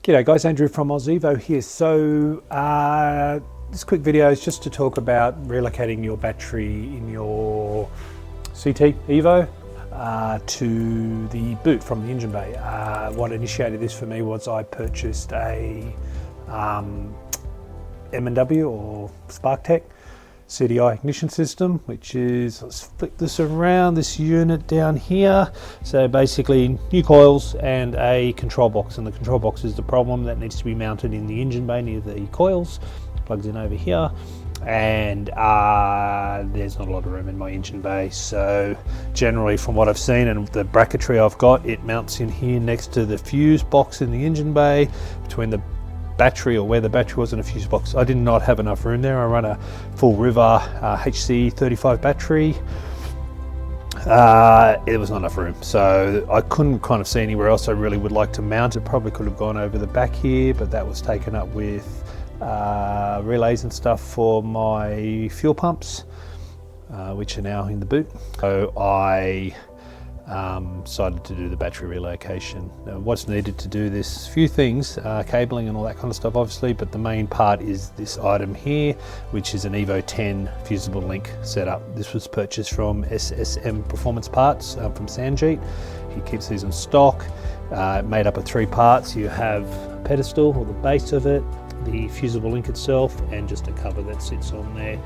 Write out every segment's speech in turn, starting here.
G'day guys, Andrew from Evo here. So this quick video is just to talk about relocating your battery in your CT Evo to the boot from the engine bay. What initiated this for me was I purchased a M&W or SparkTech CDI ignition system, which is, let's flick this around, this unit down here. So basically new coils and a control box, and the control box is the problem. That needs to be mounted in the engine bay near the coils. Plugs in over here, and there's not a lot of room in my engine bay, so generally from what I've seen and the bracketry I've got, it mounts in here next to the fuse box in the engine bay, between the battery, or where the battery was, in a fuse box. I did not have enough room there. I run a full River HC35 battery. It was not enough room, so I couldn't kind of see anywhere else I really would like to mount it. Probably could have gone over the back here, but that was taken up with relays and stuff for my fuel pumps, which are now in the boot. So I decided to do the battery relocation. Now, what's needed to do this? Few things, cabling and all that kind of stuff obviously, but the main part is this item here, which is an Evo 10 fusible link setup. This was purchased from SSM Performance Parts from Sanjeet. He keeps these in stock. Made up of 3 parts. You have a pedestal, or the base of it, the fusible link itself, and just a cover that sits on there.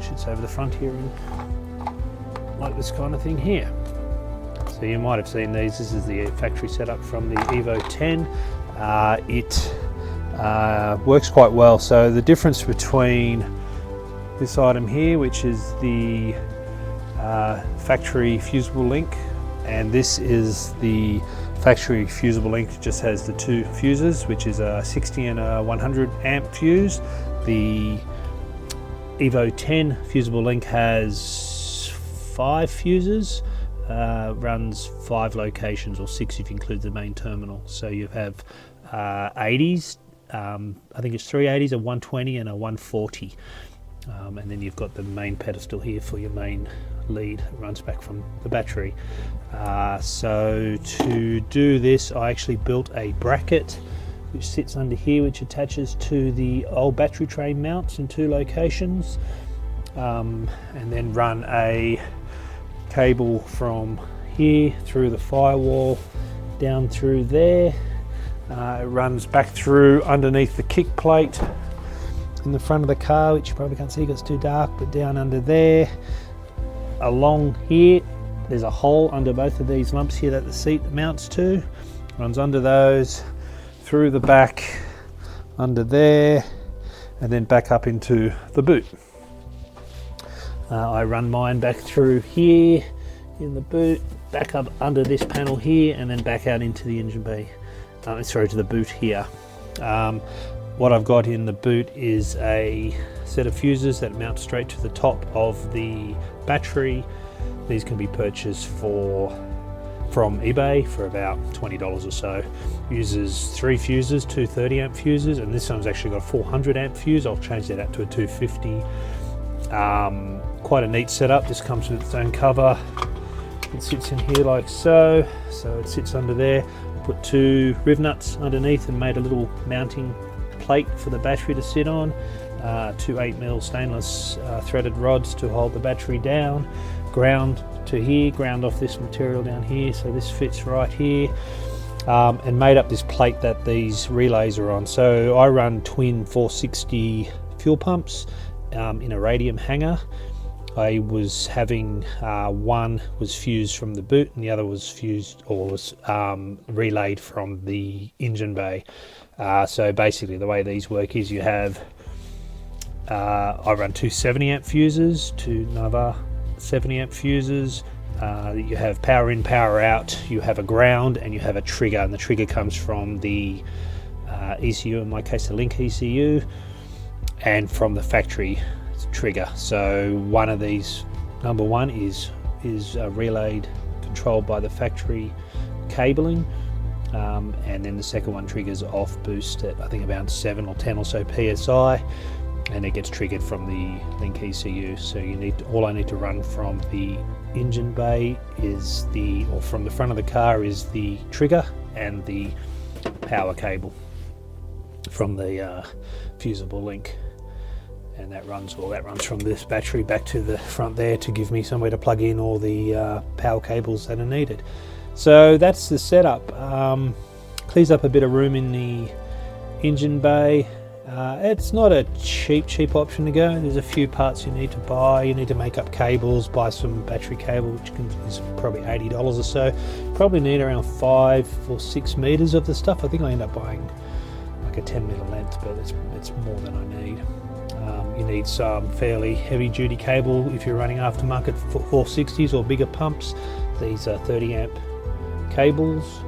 Sits over the front here, like this kind of thing here. So you might have seen these. This is the factory setup from the Evo 10. It works quite well. So the difference between this item here, which is the factory fusible link, and this is the factory fusible link, it just has the 2 fuses, which is a 60 and a 100 amp fuse. The Evo 10 fusible link has 5 fuses, runs 5 locations, or 6 if you include the main terminal. So you have 80s, I think it's 3 80s, a 120 and a 140, and then you've got the main pedestal here for your main lead. It runs back from the battery. So to do this, I actually built a bracket which sits under here, which attaches to the old battery tray mounts in 2 locations, and then run a cable from here through the firewall down through there. It runs back through underneath the kick plate in the front of the car, which you probably can't see because it's too dark, but down under there. Along here, there's a hole under both of these lumps here that the seat mounts to. Runs under those, through the back, under there, and then back up into the boot. I run mine back through here in the boot, back up under this panel here, and then back out into the engine bay. Sorry, to the boot here. What I've got in the boot is a set of fuses that mount straight to the top of the battery. These can be purchased from eBay for about $20 or so. Uses 3 fuses, 2 30 amp fuses, and this one's actually got a 400 amp fuse. I'll change that out to a 250. Quite a neat setup. This comes with its own cover. It sits in here like so. So it sits under there. Put 2 riv nuts underneath and made a little mounting plate for the battery to sit on. 2 8mm stainless threaded rods to hold the battery down. Ground to here, ground off this material down here, so this fits right here, and made up this plate that these relays are on. So I run twin 460 fuel pumps in a radium hanger. I was having one was fused from the boot, and the other was fused, or was relayed from the engine bay. So basically the way these work is you have I run 2 70 amp fuses, 2 another 70 amp fuses. You have power in, power out, you have a ground, and you have a trigger, and the trigger comes from the ECU, in my case the Link ECU, and from the factory trigger. So one of these, number 1 is relayed, controlled by the factory cabling, and then the second one triggers off boost at I think about 7 or 10 or so PSI, and it gets triggered from the Link ECU. So all I need to run from the engine bay is or from the front of the car is the trigger and the power cable from the fusible link, and that runs from this battery back to the front there to give me somewhere to plug in all the power cables that are needed. So that's the setup. Clears up a bit of room in the engine bay. It's not a cheap option to go. There's a few parts you need to buy. You need to make up cables, buy some battery cable, which is probably $80 or so. Probably need around 5 or 6 meters of the stuff. I think I end up buying like a 10 meter length, but it's more than I need. You need some fairly heavy duty cable if you're running aftermarket 460s or bigger pumps. These are 30 amp cables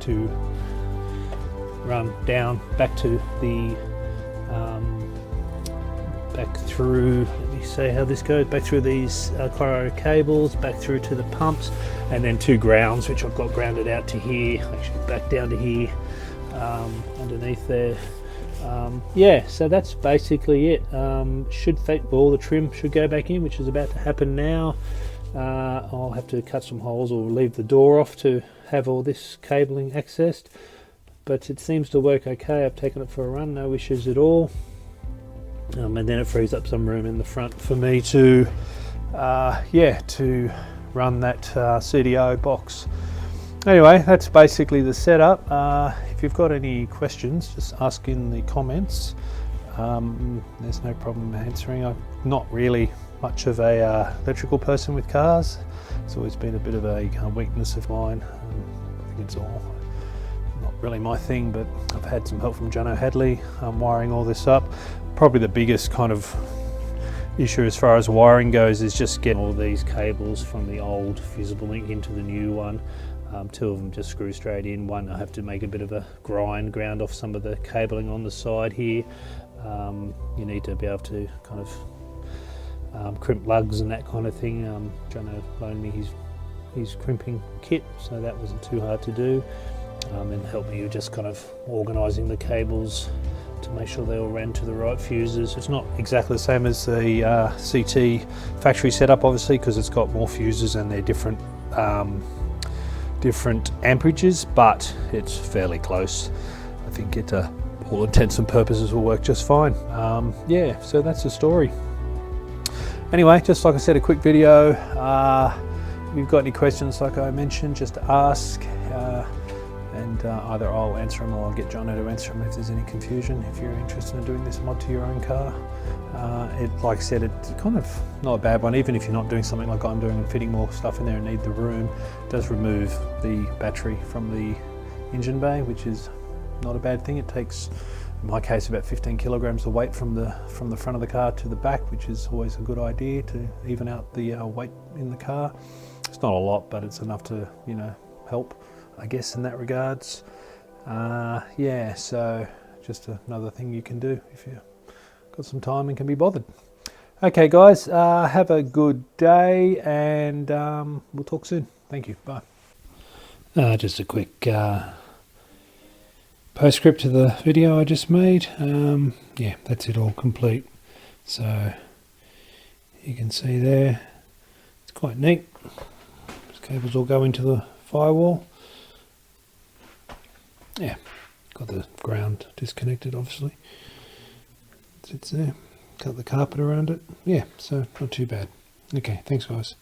to run down back to the back through, let me see how this goes, back through these cryo cables, back through to the pumps, and then 2 grounds which I've got grounded out to here, actually back down to here, underneath there. Yeah, so that's basically it. Should fit, all the trim should go back in, which is about to happen now. I'll have to cut some holes or leave the door off to have all this cabling accessed, but it seems to work okay. I've taken it for a run, no issues at all. And then it frees up some room in the front for me to to run that CDO box. Anyway, that's basically the setup. If you've got any questions, just ask in the comments. There's no problem answering. I'm not really much of a electrical person with cars. It's always been a bit of a weakness of mine. I think it's all not really my thing, but I've had some help from Jono Hadley wiring all this up. Probably the biggest kind of issue as far as wiring goes is just getting all these cables from the old fusible link into the new one. 2 of them just screw straight in. One I have to make a bit of a ground off some of the cabling on the side here. You need to be able to kind of crimp lugs and that kind of thing. Jono loaned me his crimping kit, so that wasn't too hard to do, and helped me with just kind of organising the cables to make sure they all ran to the right fuses. It's not exactly the same as the CT factory setup, obviously, because it's got more fuses and they're different amperages, but it's fairly close. I think it all intents and purposes will work just fine. Yeah, so that's the story. Anyway, just like I said, a quick video. If you've got any questions, like I mentioned, just ask, and either I'll answer them or I'll get Jono to answer them if there's any confusion. If you're interested in doing this mod to your own car, like I said, it's kind of not a bad one. Even if you're not doing something like I'm doing and fitting more stuff in there and need the room, it does remove the battery from the engine bay, which is not a bad thing. It takes, in my case, about 15 kilograms of weight from the front of the car to the back, which is always a good idea to even out the weight in the car. It's not a lot, but it's enough to, you know, help, I guess, in that regards. Yeah, so just another thing you can do if you've got some time and can be bothered. Okay, guys, have a good day, and we'll talk soon. Thank you. Bye. Just a quick postscript to the video I just made. Yeah, that's it all complete. So you can see there, it's quite neat. These cables all go into the firewall. Yeah, got the ground disconnected, obviously. Sits there. Cut the carpet around it. Yeah, so not too bad. Okay, thanks guys.